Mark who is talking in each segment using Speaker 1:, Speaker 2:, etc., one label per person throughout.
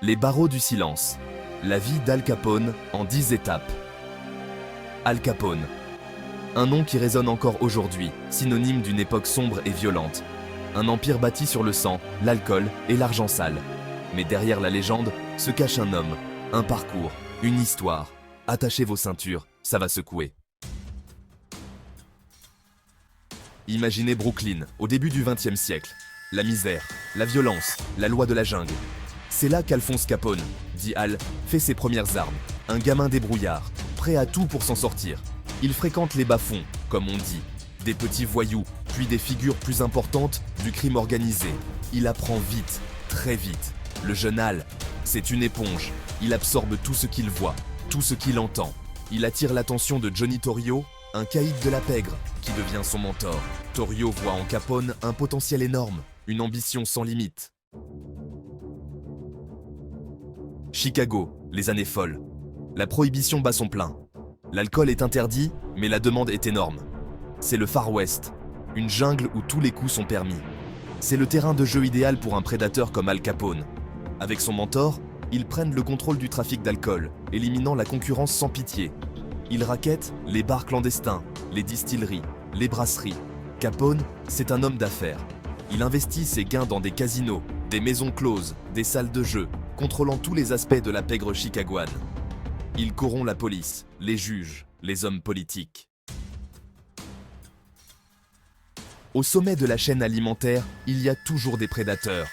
Speaker 1: Les barreaux du silence. La vie d'Al Capone en 10 étapes. Al Capone. Un nom qui résonne encore aujourd'hui, synonyme d'une époque sombre et violente. Un empire bâti sur le sang, l'alcool et l'argent sale. Mais derrière la légende se cache un homme, un parcours, une histoire. Attachez vos ceintures, ça va secouer. Imaginez Brooklyn, au début du XXe siècle. La misère, la violence, la loi de la jungle. C'est là qu'Alphonse Capone, dit Al, fait ses premières armes. Un gamin débrouillard, prêt à tout pour s'en sortir. Il fréquente les bas-fonds, comme on dit. Des petits voyous, puis des figures plus importantes du crime organisé. Il apprend vite, très vite. Le jeune Al, c'est une éponge. Il absorbe tout ce qu'il voit, tout ce qu'il entend. Il attire l'attention de Johnny Torrio, un caïd de la pègre, qui devient son mentor. Torrio voit en Capone un potentiel énorme, une ambition sans limite. Chicago, les années folles. La prohibition bat son plein. L'alcool est interdit, mais la demande est énorme. C'est le Far West, une jungle où tous les coups sont permis. C'est le terrain de jeu idéal pour un prédateur comme Al Capone. Avec son mentor, ils prennent le contrôle du trafic d'alcool, éliminant la concurrence sans pitié. Ils rackettent les bars clandestins, les distilleries, les brasseries. Capone, c'est un homme d'affaires. Il investit ses gains dans des casinos, des maisons closes, des salles de jeu, contrôlant tous les aspects de la pègre chicagoane. Il corrompt la police, les juges, les hommes politiques. Au sommet de la chaîne alimentaire, il y a toujours des prédateurs.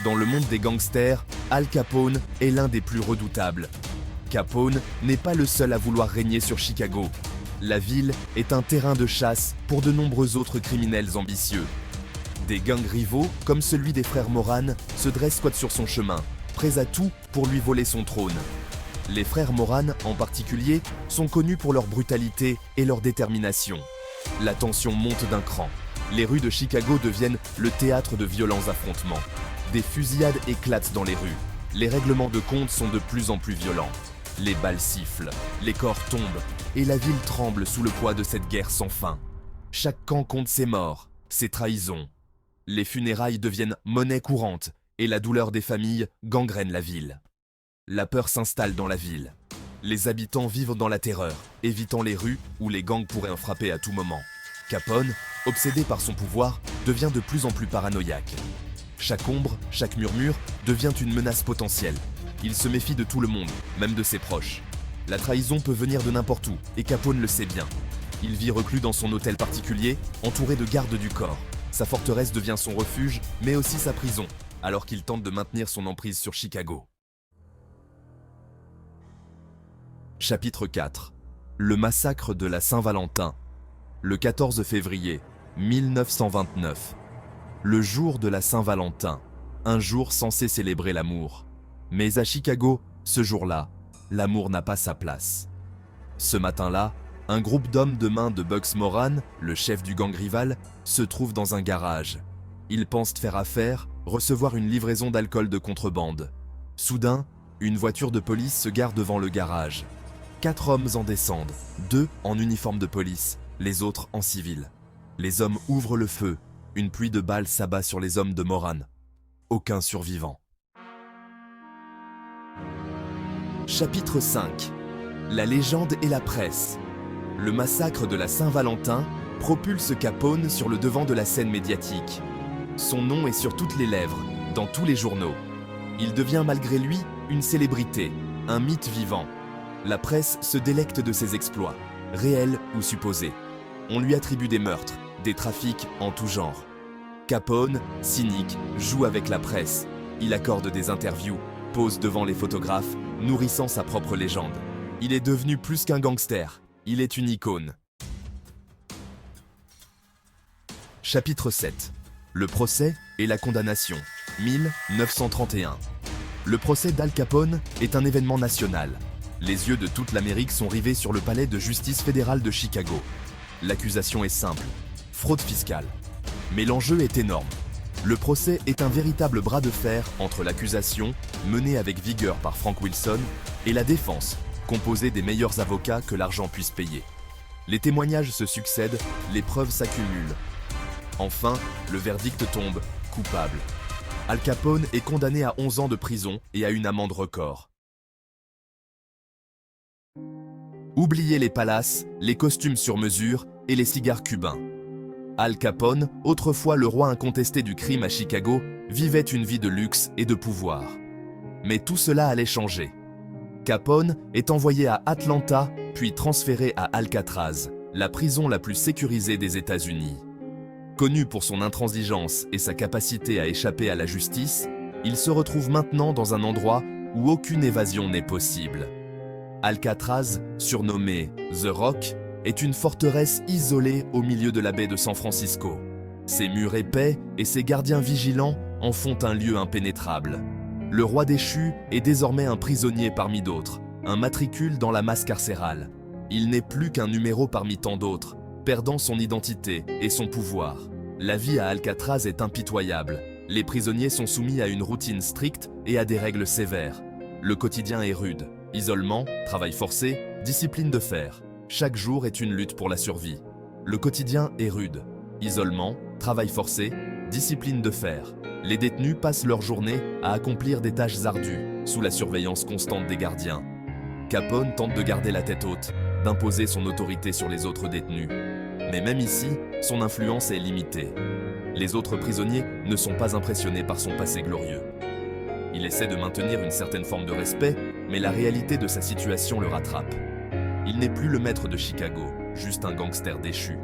Speaker 1: Dans le monde des gangsters, Al Capone est l'un des plus redoutables. Capone n'est pas le seul à vouloir régner sur Chicago. La ville est un terrain de chasse pour de nombreux autres criminels ambitieux. Des gangs rivaux, comme celui des frères Moran, se dressent squat sur son chemin, prêts à tout pour lui voler son trône. Les frères Moran, en particulier, sont connus pour leur brutalité et leur détermination. La tension monte d'un cran. Les rues de Chicago deviennent le théâtre de violents affrontements. Des fusillades éclatent dans les rues. Les règlements de compte sont de plus en plus violents. Les balles sifflent, les corps tombent, et la ville tremble sous le poids de cette guerre sans fin. Chaque camp compte ses morts, ses trahisons. Les funérailles deviennent monnaie courante, et la douleur des familles gangrène la ville. La peur s'installe dans la ville. Les habitants vivent dans la terreur, évitant les rues où les gangs pourraient en frapper à tout moment. Capone, obsédé par son pouvoir, devient de plus en plus paranoïaque. Chaque ombre, chaque murmure devient une menace potentielle. Il se méfie de tout le monde, même de ses proches. La trahison peut venir de n'importe où, et Capone le sait bien. Il vit reclus dans son hôtel particulier, entouré de gardes du corps. Sa forteresse devient son refuge, mais aussi sa prison, alors qu'il tente de maintenir son emprise sur Chicago. Chapitre 4. Le massacre de la Saint-Valentin. Le 14 février 1929. Le jour de la Saint-Valentin, un jour censé célébrer l'amour. Mais à Chicago, ce jour-là, l'amour n'a pas sa place. Ce matin-là, un groupe d'hommes de main de Bugs Moran, le chef du gang rival, se trouve dans un garage. Ils pensent faire affaire, recevoir une livraison d'alcool de contrebande. Soudain, une voiture de police se gare devant le garage. 4 hommes en descendent, 2 en uniforme de police, les autres en civil. Les hommes ouvrent le feu, une pluie de balles s'abat sur les hommes de Moran. Aucun survivant. Chapitre 5. La légende et la presse. Le massacre de la Saint-Valentin propulse Capone sur le devant de la scène médiatique. Son nom est sur toutes les lèvres, dans tous les journaux. Il devient malgré lui une célébrité, un mythe vivant. La presse se délecte de ses exploits, réels ou supposés. On lui attribue des meurtres, des trafics en tout genre. Capone, cynique, joue avec la presse. Il accorde des interviews, pose devant les photographes, nourrissant sa propre légende. Il est devenu plus qu'un gangster, il est une icône. Chapitre 7. Le procès et la condamnation, 1931. Le procès d'Al Capone est un événement national. Les yeux de toute l'Amérique sont rivés sur le palais de justice fédéral de Chicago. L'accusation est simple, fraude fiscale. Mais l'enjeu est énorme. Le procès est un véritable bras de fer entre l'accusation, menée avec vigueur par Frank Wilson, et la défense, composée des meilleurs avocats que l'argent puisse payer. Les témoignages se succèdent, les preuves s'accumulent. Enfin, le verdict tombe, coupable. Al Capone est condamné à 11 ans de prison et à une amende record. Oubliez les palaces, les costumes sur mesure et les cigares cubains. Al Capone, autrefois le roi incontesté du crime à Chicago, vivait une vie de luxe et de pouvoir. Mais tout cela allait changer. Capone est envoyé à Atlanta, puis transféré à Alcatraz, la prison la plus sécurisée des États-Unis. Connu pour son intransigeance et sa capacité à échapper à la justice, il se retrouve maintenant dans un endroit où aucune évasion n'est possible. Alcatraz, surnommé The Rock, est une forteresse isolée au milieu de la baie de San Francisco. Ses murs épais et ses gardiens vigilants en font un lieu impénétrable. Le roi déchu est désormais un prisonnier parmi d'autres, un matricule dans la masse carcérale. Il n'est plus qu'un numéro parmi tant d'autres, perdant son identité et son pouvoir. La vie à Alcatraz est impitoyable. Les prisonniers sont soumis à une routine stricte et à des règles sévères. Le quotidien est rude. Isolement, travail forcé, discipline de fer. Chaque jour est une lutte pour la survie. Le quotidien est rude. Isolement, travail forcé, discipline de fer. Les détenus passent leur journée à accomplir des tâches ardues, sous la surveillance constante des gardiens. Capone tente de garder la tête haute, d'imposer son autorité sur les autres détenus. Mais même ici, son influence est limitée. Les autres prisonniers ne sont pas impressionnés par son passé glorieux. Il essaie de maintenir une certaine forme de respect, mais la réalité de sa situation le rattrape. Il n'est plus le maître de Chicago, juste un gangster déchu.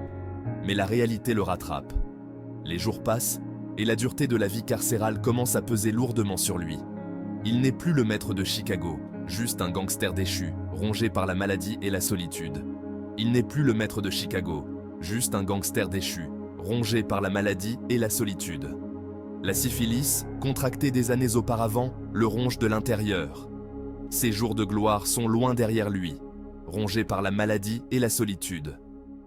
Speaker 1: Mais la réalité le rattrape. Les jours passent, et la dureté de la vie carcérale commence à peser lourdement sur lui. Il n'est plus le maître de Chicago, juste un gangster déchu, rongé par la maladie et la solitude. Il n'est plus le maître de Chicago, juste un gangster déchu, rongé par la maladie et la solitude. La syphilis, contractée des années auparavant, le ronge de l'intérieur. Ses jours de gloire sont loin derrière lui, rongé par la maladie et la solitude.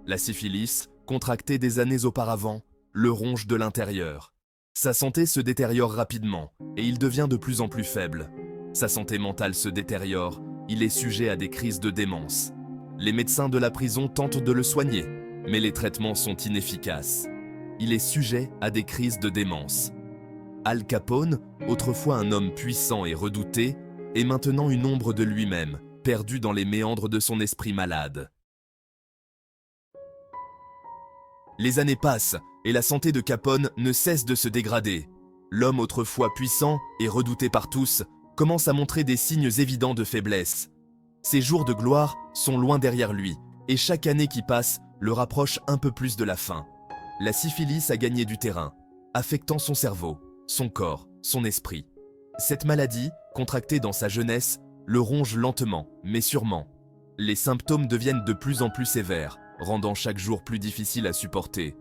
Speaker 1: La syphilis, contractée des années auparavant, le ronge de l'intérieur. Sa santé se détériore rapidement et il devient de plus en plus faible. Sa santé mentale se détériore, il est sujet à des crises de démence. Les médecins de la prison tentent de le soigner, mais les traitements sont inefficaces. Il est sujet à des crises de démence. Al Capone, autrefois un homme puissant et redouté, est maintenant une ombre de lui-même, perdu dans les méandres de son esprit malade. Les années passent et la santé de Capone ne cesse de se dégrader. L'homme autrefois puissant et redouté par tous commence à montrer des signes évidents de faiblesse. Ses jours de gloire sont loin derrière lui et chaque année qui passe le rapproche un peu plus de la fin. La syphilis a gagné du terrain, affectant son cerveau, son corps, son esprit. Cette maladie, contractée dans sa jeunesse, le ronge lentement, mais sûrement. Les symptômes deviennent de plus en plus sévères, rendant chaque jour plus difficile à supporter.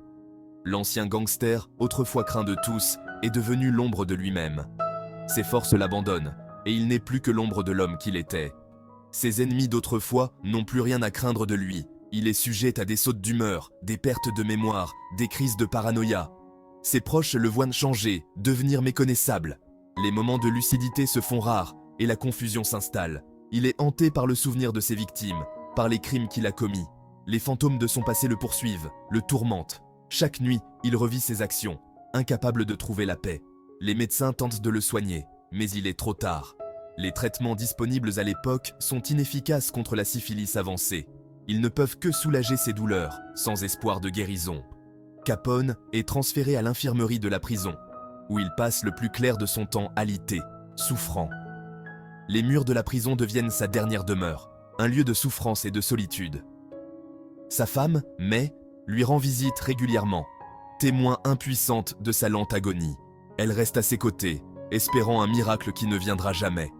Speaker 1: L'ancien gangster, autrefois craint de tous, est devenu l'ombre de lui-même. Ses forces l'abandonnent, et il n'est plus que l'ombre de l'homme qu'il était. Ses ennemis d'autrefois n'ont plus rien à craindre de lui. Il est sujet à des sautes d'humeur, des pertes de mémoire, des crises de paranoïa. Ses proches le voient changer, devenir méconnaissable. Les moments de lucidité se font rares, et la confusion s'installe. Il est hanté par le souvenir de ses victimes, par les crimes qu'il a commis. Les fantômes de son passé le poursuivent, le tourmentent. Chaque nuit, il revit ses actions, incapable de trouver la paix. Les médecins tentent de le soigner, mais il est trop tard. Les traitements disponibles à l'époque sont inefficaces contre la syphilis avancée. Ils ne peuvent que soulager ses douleurs, sans espoir de guérison. Capone est transféré à l'infirmerie de la prison, où il passe le plus clair de son temps alité, souffrant. Les murs de la prison deviennent sa dernière demeure, un lieu de souffrance et de solitude. Sa femme, May, lui rend visite régulièrement, témoin impuissante de sa lente agonie. Elle reste à ses côtés, espérant un miracle qui ne viendra jamais.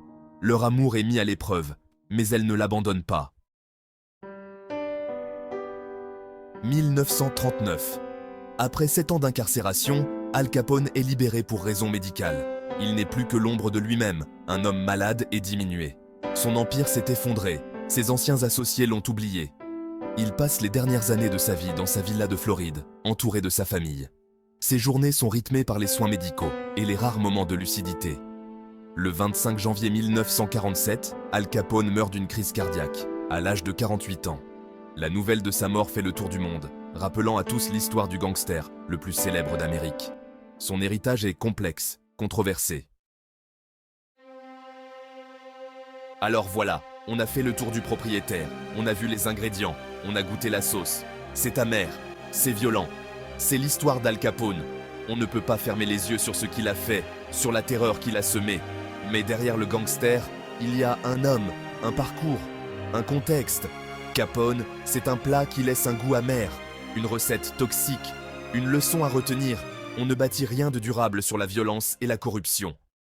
Speaker 1: Leur amour est mis à l'épreuve, mais elle ne l'abandonne pas. 1939. Après 7 ans d'incarcération, Al Capone est libéré pour raison médicale. Il n'est plus que l'ombre de lui-même, un homme malade et diminué. Son empire s'est effondré, ses anciens associés l'ont oublié. Il passe les dernières années de sa vie dans sa villa de Floride, entouré de sa famille. Ses journées sont rythmées par les soins médicaux et les rares moments de lucidité. Le 25 janvier 1947, Al Capone meurt d'une crise cardiaque, à l'âge de 48 ans. La nouvelle de sa mort fait le tour du monde, rappelant à tous l'histoire du gangster, le plus célèbre d'Amérique. Son héritage est complexe, controversée. Alors voilà, on a fait le tour du propriétaire, on a vu les ingrédients, on a goûté la sauce. C'est amer, c'est violent, c'est l'histoire d'Al Capone. On ne peut pas fermer les yeux sur ce qu'il a fait, sur la terreur qu'il a semée. Mais derrière le gangster, il y a un homme, un parcours, un contexte. Capone, c'est un plat qui laisse un goût amer, une recette toxique, une leçon à retenir. On ne bâtit rien de durable sur la violence et la corruption.